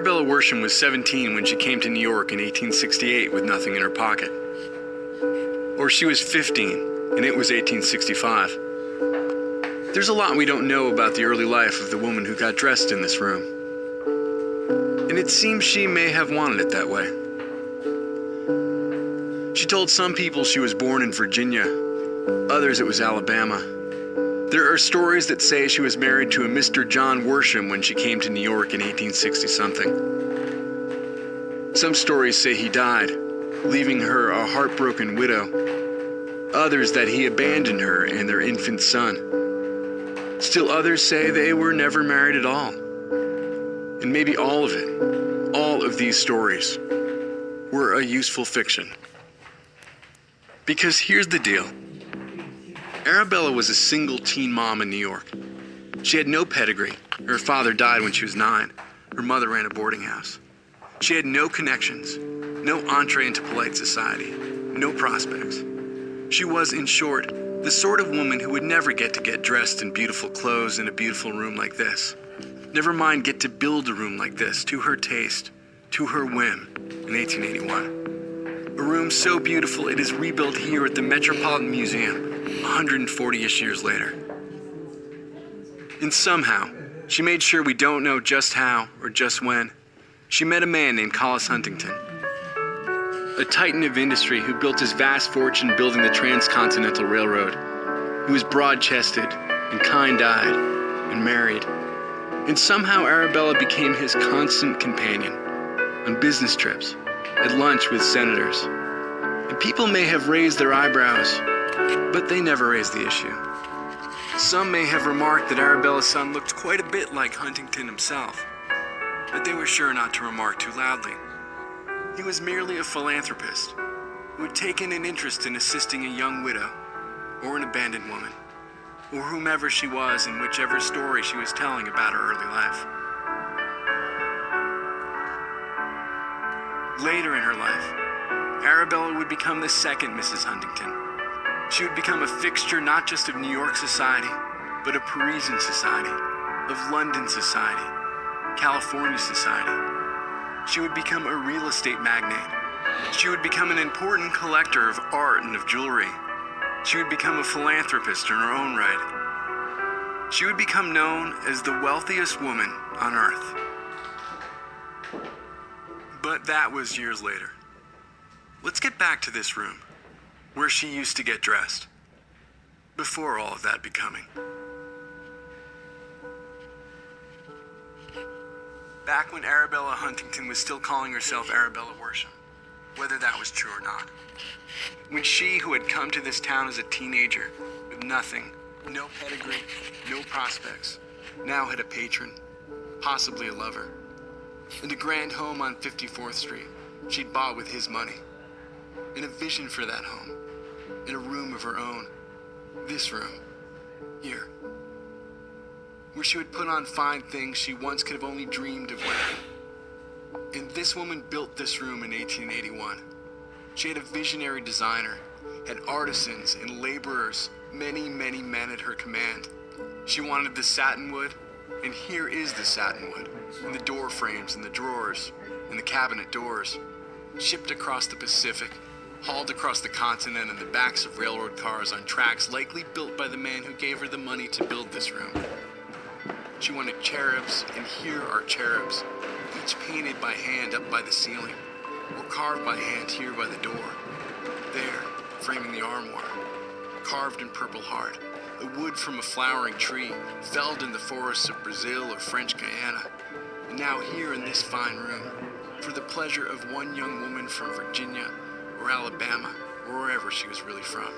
Arabella Worsham was 17 when she came to New York in 1868 with nothing in her pocket. Or she was 15, and it was 1865. There's a lot we don't know about the early life of the woman who got dressed in this room. And it seems she may have wanted it that way. She told some people she was born in Virginia, others it was Alabama. There are stories that say she was married to a Mr. John Worsham when she came to New York in 1860-something. Some stories say he died, leaving her a heartbroken widow. Others that he abandoned her and their infant son. Still others say they were never married at all. And maybe all of it, all of these stories, were a useful fiction. Because here's the deal. Arabella was a single teen mom in New York. She had no pedigree. Her father died when she was 9. Her mother ran a boarding house. She had no connections, no entree into polite society, no prospects. She was, in short, the sort of woman who would never get to get dressed in beautiful clothes in a beautiful room like this. Never mind get to build a room like this to her taste, to her whim, in 1881. A room so beautiful it is rebuilt here at the Metropolitan Museum 140-ish years later. And somehow, she made sure we don't know just how or just when, she met a man named Collis Huntington, a titan of industry who built his vast fortune building the Transcontinental Railroad. He was broad-chested and kind-eyed and married. And somehow Arabella became his constant companion on business trips, at lunch with senators. And people may have raised their eyebrows, but they never raised the issue. Some may have remarked that Arabella's son looked quite a bit like Huntington himself, but they were sure not to remark too loudly. He was merely a philanthropist who had taken an interest in assisting a young widow or an abandoned woman, or whomever she was in whichever story she was telling about her early life. Later in her life, Arabella would become the second Mrs. Huntington. She would become a fixture not just of New York society, but of Parisian society, of London society, California society. She would become a real estate magnate. She would become an important collector of art and of jewelry. She would become a philanthropist in her own right. She would become known as the wealthiest woman on earth. But that was years later. Let's get back to this room, where she used to get dressed, before all of that becoming. Back when Arabella Huntington was still calling herself Arabella Worsham, whether that was true or not. When she, who had come to this town as a teenager, with nothing, no pedigree, no prospects, now had a patron, possibly a lover, and a grand home on 54th Street she'd bought with his money, and a vision for that home, and a room of her own, this room, here, where she would put on fine things she once could have only dreamed of wearing. And this woman built this room in 1881. She had a visionary designer, had artisans and laborers, many, many men at her command. She wanted the satinwood, and here is the satinwood, and the door frames and the drawers, and the cabinet doors, shipped across the Pacific, hauled across the continent in the backs of railroad cars on tracks likely built by the man who gave her the money to build this room. She wanted cherubs, and here are cherubs, each painted by hand up by the ceiling, or carved by hand here by the door. There, framing the armoire, carved in purple heart, a wood from a flowering tree, felled in the forests of Brazil or French Guiana, and now here in this fine room, for the pleasure of one young woman from Virginia, or Alabama, or wherever she was really from.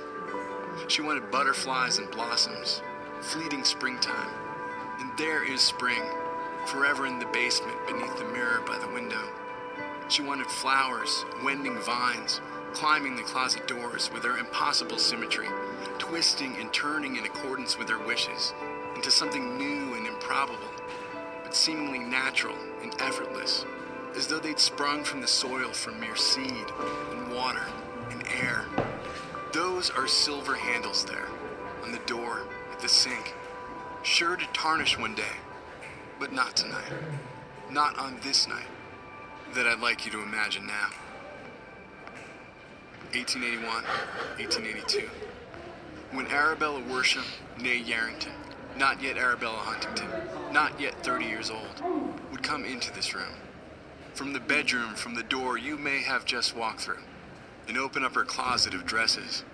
She wanted butterflies and blossoms, fleeting springtime, and there is spring, forever in the basement beneath the mirror by the window. She wanted flowers, wending vines, climbing the closet doors with their impossible symmetry, twisting and turning in accordance with her wishes into something new and improbable, but seemingly natural and effortless, as though they'd sprung from the soil from mere seed and water and air. Those are silver handles there, on the door, at the sink, sure to tarnish one day, but not tonight. Not on this night that I'd like you to imagine now. 1881, 1882. When Arabella Worsham, née Yarrington, not yet Arabella Huntington, not yet 30 years old, would come into this room. From the bedroom, from the door you may have just walked through, and open up her closet of dresses,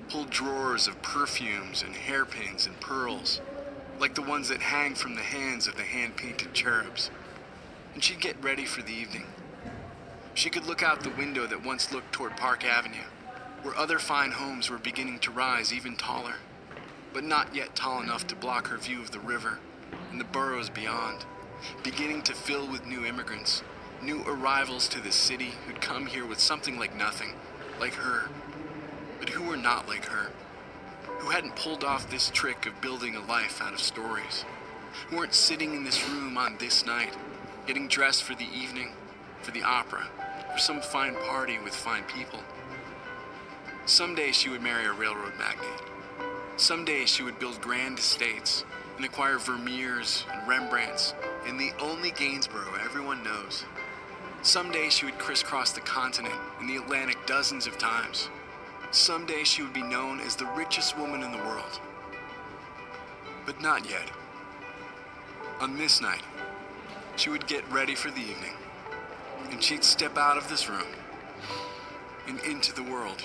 pull drawers of perfumes and hairpins and pearls, like the ones that hang from the hands of the hand-painted cherubs. And she'd get ready for the evening. She could look out the window that once looked toward Park Avenue, where other fine homes were beginning to rise even taller, but not yet tall enough to block her view of the river and the boroughs beyond, beginning to fill with new immigrants, new arrivals to the city who'd come here with something like nothing, like her, but who were not like her, who hadn't pulled off this trick of building a life out of stories, who weren't sitting in this room on this night, getting dressed for the evening, for the opera, for some fine party with fine people. Someday she would marry a railroad magnate. Someday she would build grand estates and acquire Vermeers and Rembrandts and the only Gainsborough everyone knows. Someday she would crisscross the continent and the Atlantic dozens of times. Someday she would be known as the richest woman in the world. But not yet. On this night, she would get ready for the evening, and she'd step out of this room and into the world.